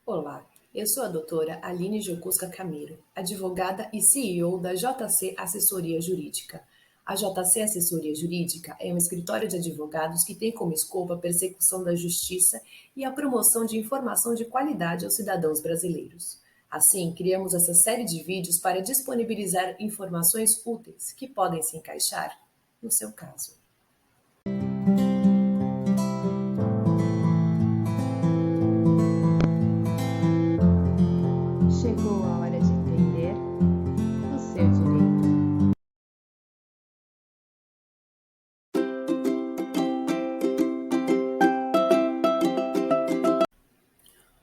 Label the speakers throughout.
Speaker 1: Olá, eu sou a doutora Aline Jocosca Camiro, advogada e CEO da JC Assessoria Jurídica. A JC Assessoria Jurídica é um escritório de advogados que tem como escopo a persecução da justiça e a promoção de informação de qualidade aos cidadãos brasileiros. Assim, criamos essa série de vídeos para disponibilizar informações úteis que podem se encaixar no seu caso.
Speaker 2: Chegou a hora de entender o seu direito.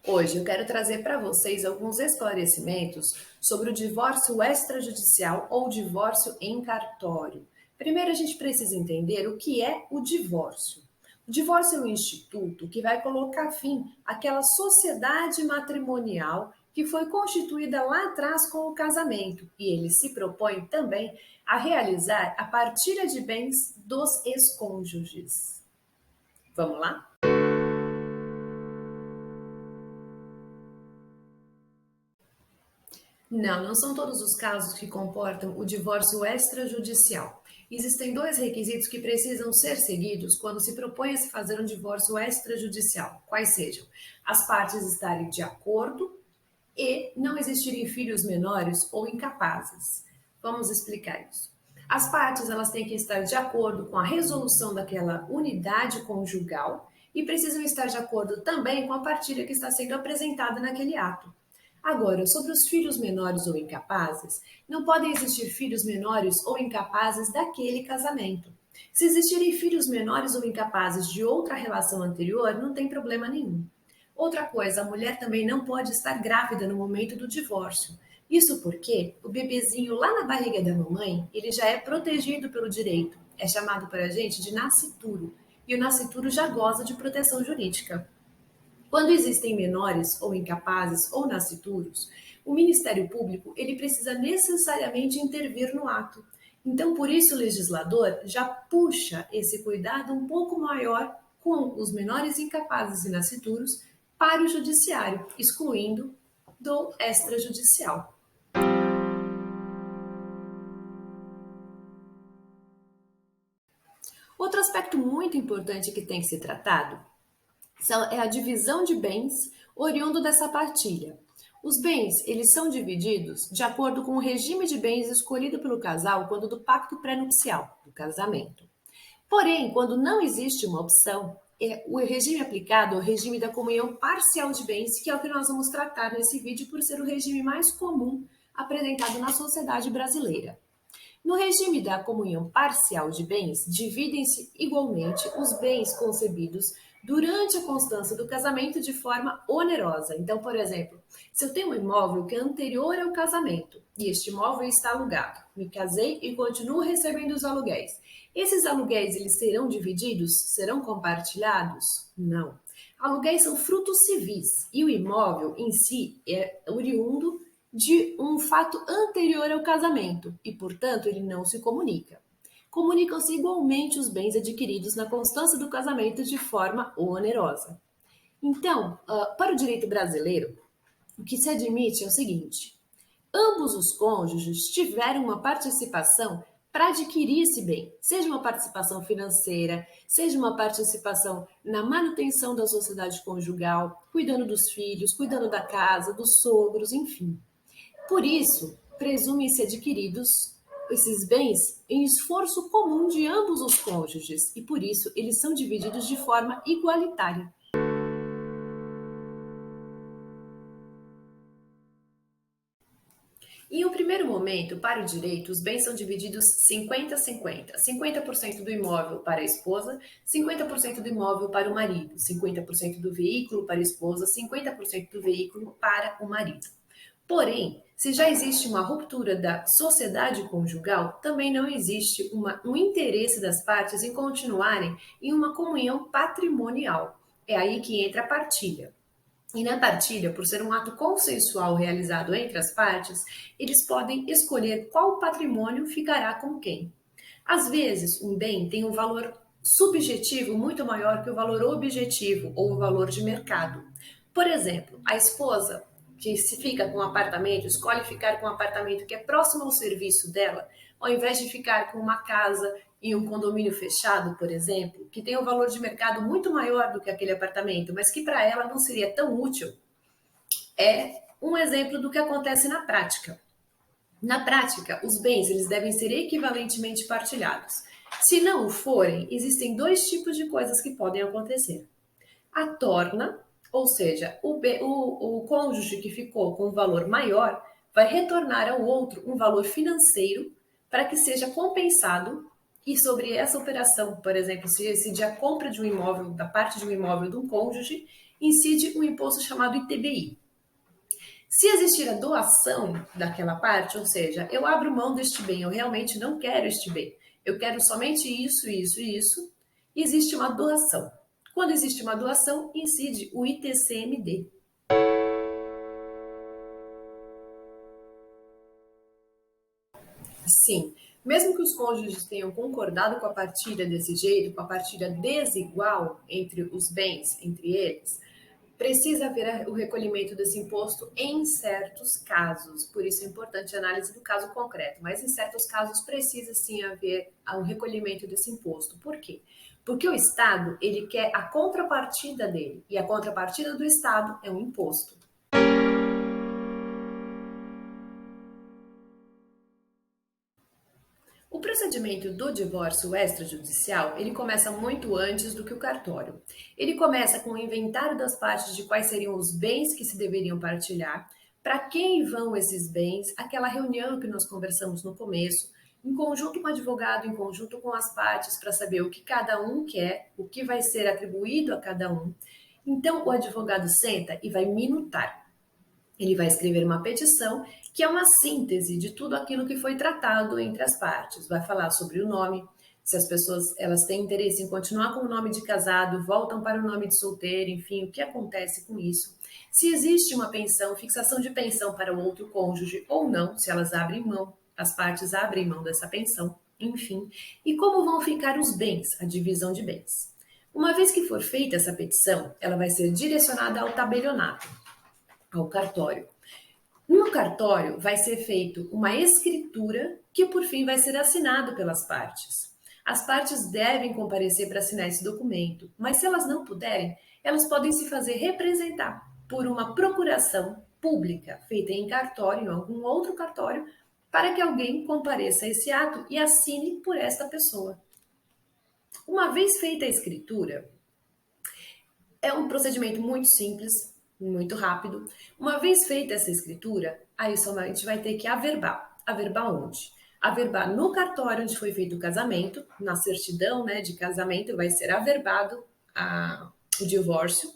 Speaker 1: Hoje eu quero trazer para vocês alguns esclarecimentos sobre o divórcio extrajudicial ou divórcio em cartório. Primeiro, a gente precisa entender o que é o divórcio. O divórcio é um instituto que vai colocar fim àquela sociedade matrimonial que foi constituída lá atrás com o casamento, e ele se propõe também a realizar a partilha de bens dos ex-cônjuges. Vamos lá? Não são todos os casos que comportam o divórcio extrajudicial. Existem dois requisitos que precisam ser seguidos quando se propõe a se fazer um divórcio extrajudicial, quais sejam as partes estarem de acordo e não existirem filhos menores ou incapazes. Vamos explicar isso. As partes elas têm que estar de acordo com a resolução daquela unidade conjugal e precisam estar de acordo também com a partilha que está sendo apresentada naquele ato. Agora, sobre os filhos menores ou incapazes, não podem existir filhos menores ou incapazes daquele casamento. Se existirem filhos menores ou incapazes de outra relação anterior, não tem problema nenhum. Outra coisa, a mulher também não pode estar grávida no momento do divórcio. Isso porque o bebezinho lá na barriga da mamãe, ele já é protegido pelo direito. É chamado para a gente de nascituro. E o nascituro já goza de proteção jurídica. Quando existem menores ou incapazes ou nascituros, o Ministério Público ele precisa necessariamente intervir no ato. Então, por isso o legislador já puxa esse cuidado um pouco maior com os menores incapazes e nascituros para o judiciário, excluindo do extrajudicial. Outro aspecto muito importante que tem que ser tratado é a divisão de bens oriundo dessa partilha. Os bens, eles são divididos de acordo com o regime de bens escolhido pelo casal quando do pacto pré-nupcial, do casamento. Porém, quando não existe uma opção, o regime aplicado é o regime da comunhão parcial de bens, que é o que nós vamos tratar nesse vídeo por ser o regime mais comum apresentado na sociedade brasileira. No regime da comunhão parcial de bens, dividem-se igualmente os bens concebidos durante a constância do casamento de forma onerosa. Então, por exemplo, se eu tenho um imóvel que é anterior ao casamento e este imóvel está alugado, me casei e continuo recebendo os aluguéis. Esses aluguéis eles serão divididos? Serão compartilhados? Não. Aluguéis são frutos civis e o imóvel em si é oriundo de um fato anterior ao casamento e, portanto, ele não se comunica. Comunicam-se igualmente os bens adquiridos na constância do casamento de forma onerosa. Então, para o direito brasileiro, o que se admite é o seguinte: ambos os cônjuges tiveram uma participação para adquirir esse bem, seja uma participação financeira, seja uma participação na manutenção da sociedade conjugal, cuidando dos filhos, cuidando da casa, dos sogros, enfim. Por isso, presumem-se adquiridos esses bens em esforço comum de ambos os cônjuges e, por isso, eles são divididos de forma igualitária. Em um primeiro momento, para o direito, os bens são divididos 50-50. 50% do imóvel para a esposa, 50% do imóvel para o marido, 50% do veículo para a esposa, 50% do veículo para o marido. Porém, se já existe uma ruptura da sociedade conjugal, também não existe um interesse das partes em continuarem em uma comunhão patrimonial. É aí que entra a partilha. E na partilha, por ser um ato consensual realizado entre as partes, eles podem escolher qual patrimônio ficará com quem. Às vezes, um bem tem um valor subjetivo muito maior que o valor objetivo ou o valor de mercado. Por exemplo, a esposa que se fica com um apartamento, escolhe ficar com um apartamento que é próximo ao serviço dela, ao invés de ficar com uma casa em um condomínio fechado, por exemplo, que tem um valor de mercado muito maior do que aquele apartamento, mas que para ela não seria tão útil, é um exemplo do que acontece na prática. Na prática, os bens eles devem ser equivalentemente partilhados. Se não o forem, existem dois tipos de coisas que podem acontecer. A torna, ou seja, o cônjuge que ficou com um valor maior vai retornar ao outro um valor financeiro para que seja compensado. E sobre essa operação, por exemplo, se incide a compra de um imóvel, da parte de um imóvel de um cônjuge, incide um imposto chamado ITBI. Se existir a doação daquela parte, ou seja, eu abro mão deste bem, eu realmente não quero este bem, eu quero somente isso, isso e isso, existe uma doação. Quando existe uma doação, incide o ITCMD. Sim, mesmo que os cônjuges tenham concordado com a partilha desse jeito, com a partilha desigual entre os bens, entre eles, precisa haver o recolhimento desse imposto em certos casos. Por isso é importante a análise do caso concreto. Mas em certos casos precisa sim haver um recolhimento desse imposto. Por quê? Porque o Estado, ele quer a contrapartida dele. E a contrapartida do Estado é um imposto. O procedimento do divórcio extrajudicial, ele começa muito antes do que o cartório. Ele começa com o inventário das partes de quais seriam os bens que se deveriam partilhar, para quem vão esses bens, aquela reunião que nós conversamos no começo, em conjunto com o advogado, em conjunto com as partes, para saber o que cada um quer, o que vai ser atribuído a cada um. Então, o advogado senta e vai minutar. Ele vai escrever uma petição que é uma síntese de tudo aquilo que foi tratado entre as partes. Vai falar sobre o nome, se as pessoas elas têm interesse em continuar com o nome de casado, voltam para o nome de solteiro, enfim, o que acontece com isso. Se existe uma pensão, fixação de pensão para o outro cônjuge ou não, se elas abrem mão, as partes abrem mão dessa pensão, enfim. E como vão ficar os bens, a divisão de bens. Uma vez que for feita essa petição, ela vai ser direcionada ao tabelionato, ao cartório. No cartório vai ser feito uma escritura que por fim vai ser assinado pelas partes. As partes devem comparecer para assinar esse documento, mas se elas não puderem, elas podem se fazer representar por uma procuração pública feita em cartório, em algum outro cartório, para que alguém compareça a esse ato e assine por esta pessoa. Uma vez feita a escritura, é um procedimento muito simples, muito rápido. Uma vez feita essa escritura, aí somente vai ter que averbar. Averbar onde? Averbar no cartório onde foi feito o casamento, na certidão, né, de casamento, vai ser averbado o divórcio,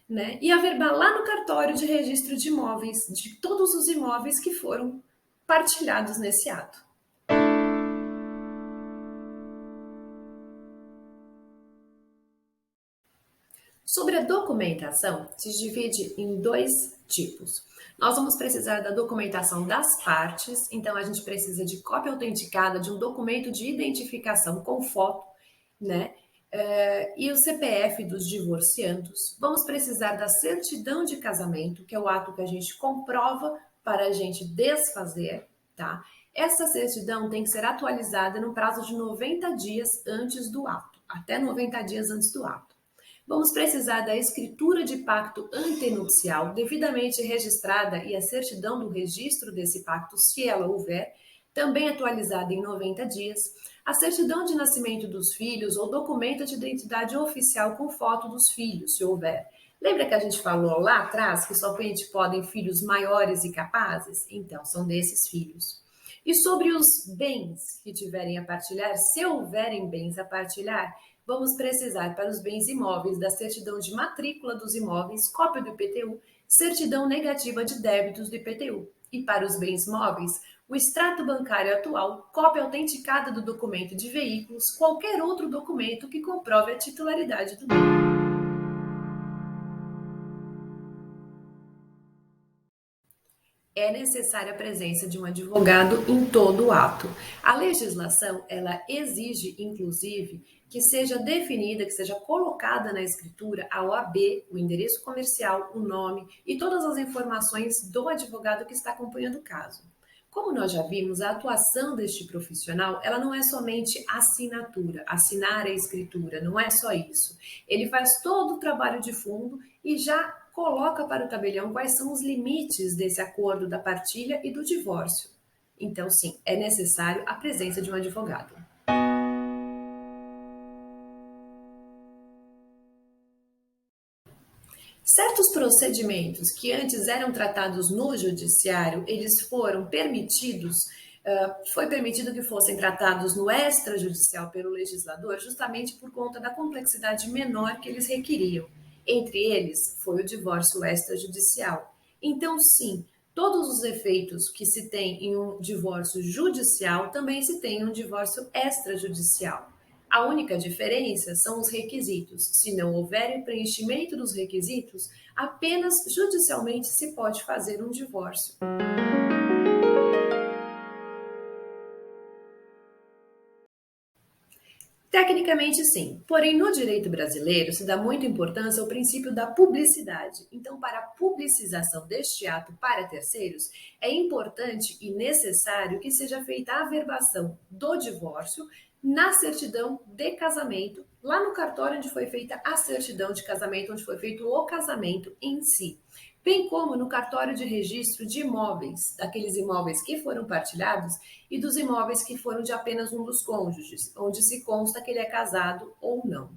Speaker 1: né? E averbar lá no cartório de registro de imóveis, de todos os imóveis que foram partilhados nesse ato. Sobre a documentação, se divide em dois tipos. Nós vamos precisar da documentação das partes, então a gente precisa de cópia autenticada de um documento de identificação com foto, né? E o CPF dos divorciandos. Vamos precisar da certidão de casamento, que é o ato que a gente comprova para a gente desfazer, tá? Essa certidão tem que ser atualizada no prazo de 90 dias antes do ato, até 90 dias antes do ato. Vamos precisar da escritura de pacto antenupcial, devidamente registrada, e a certidão do registro desse pacto, se ela houver, também atualizada em 90 dias, a certidão de nascimento dos filhos ou documento de identidade oficial com foto dos filhos, se houver. Lembra que a gente falou lá atrás que somente podem filhos maiores e capazes? Então, são desses filhos. E sobre os bens que tiverem a partilhar, se houverem bens a partilhar, vamos precisar para os bens imóveis da certidão de matrícula dos imóveis, cópia do IPTU, certidão negativa de débitos do IPTU. E para os bens móveis, o extrato bancário atual, cópia autenticada do documento de veículos, qualquer outro documento que comprove a titularidade do bem. É necessária a presença de um advogado em todo o ato. A legislação, ela exige, inclusive, que seja definida, que seja colocada na escritura a OAB, o endereço comercial, o nome e todas as informações do advogado que está acompanhando o caso. Como nós já vimos, a atuação deste profissional, ela não é somente assinatura, assinar a escritura, não é só isso. Ele faz todo o trabalho de fundo e já coloca para o tabelião quais são os limites desse acordo da partilha e do divórcio. Então, sim, é necessário a presença de um advogado. Certos procedimentos que antes eram tratados no judiciário, eles foram permitidos, foi permitido que fossem tratados no extrajudicial pelo legislador, justamente por conta da complexidade menor que eles requeriam. Entre eles, foi o divórcio extrajudicial. Então, sim, todos os efeitos que se tem em um divórcio judicial também se tem em um divórcio extrajudicial. A única diferença são os requisitos. Se não houver preenchimento dos requisitos, apenas judicialmente se pode fazer um divórcio. Tecnicamente, sim. Porém, no direito brasileiro se dá muita importância ao princípio da publicidade. Então, para a publicização deste ato para terceiros, é importante e necessário que seja feita a averbação do divórcio na certidão de casamento, lá no cartório onde foi feita a certidão de casamento, onde foi feito o casamento em si, bem como no cartório de registro de imóveis, daqueles imóveis que foram partilhados e dos imóveis que foram de apenas um dos cônjuges, onde se consta que ele é casado ou não.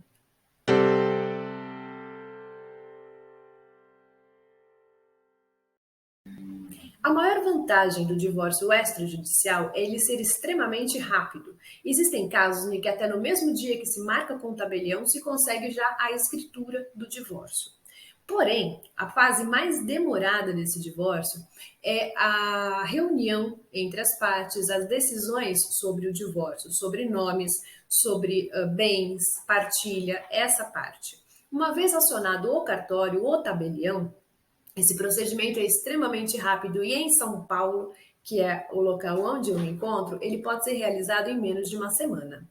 Speaker 1: A maior vantagem do divórcio extrajudicial é ele ser extremamente rápido. Existem casos em que até no mesmo dia que se marca com o tabelião se consegue já a escritura do divórcio. Porém, a fase mais demorada desse divórcio é a reunião entre as partes, as decisões sobre o divórcio, sobre nomes, sobre bens, partilha, essa parte. Uma vez acionado o cartório ou tabelião, esse procedimento é extremamente rápido e em São Paulo, que é o local onde eu me encontro, ele pode ser realizado em menos de uma semana.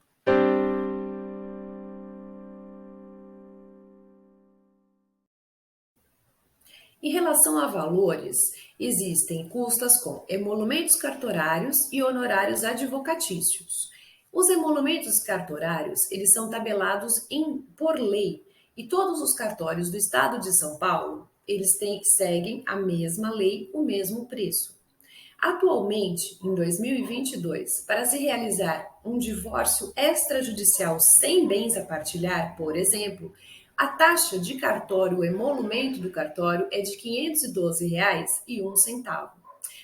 Speaker 1: Em relação a valores, existem custas com emolumentos cartorários e honorários advocatícios. Os emolumentos cartorários, eles são tabelados por lei e todos os cartórios do estado de São Paulo, seguem a mesma lei, o mesmo preço. Atualmente, em 2022, para se realizar um divórcio extrajudicial sem bens a partilhar, por exemplo, a taxa de cartório, o emolumento do cartório é de R$ 512,01.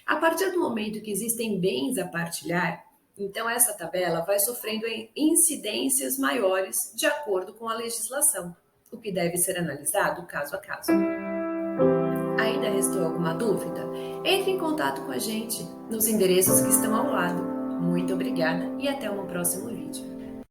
Speaker 1: A partir do momento que existem bens a partilhar, então essa tabela vai sofrendo incidências maiores de acordo com a legislação, o que deve ser analisado caso a caso. Ainda restou alguma dúvida? Entre em contato com a gente nos endereços que estão ao lado. Muito obrigada e até um próximo vídeo.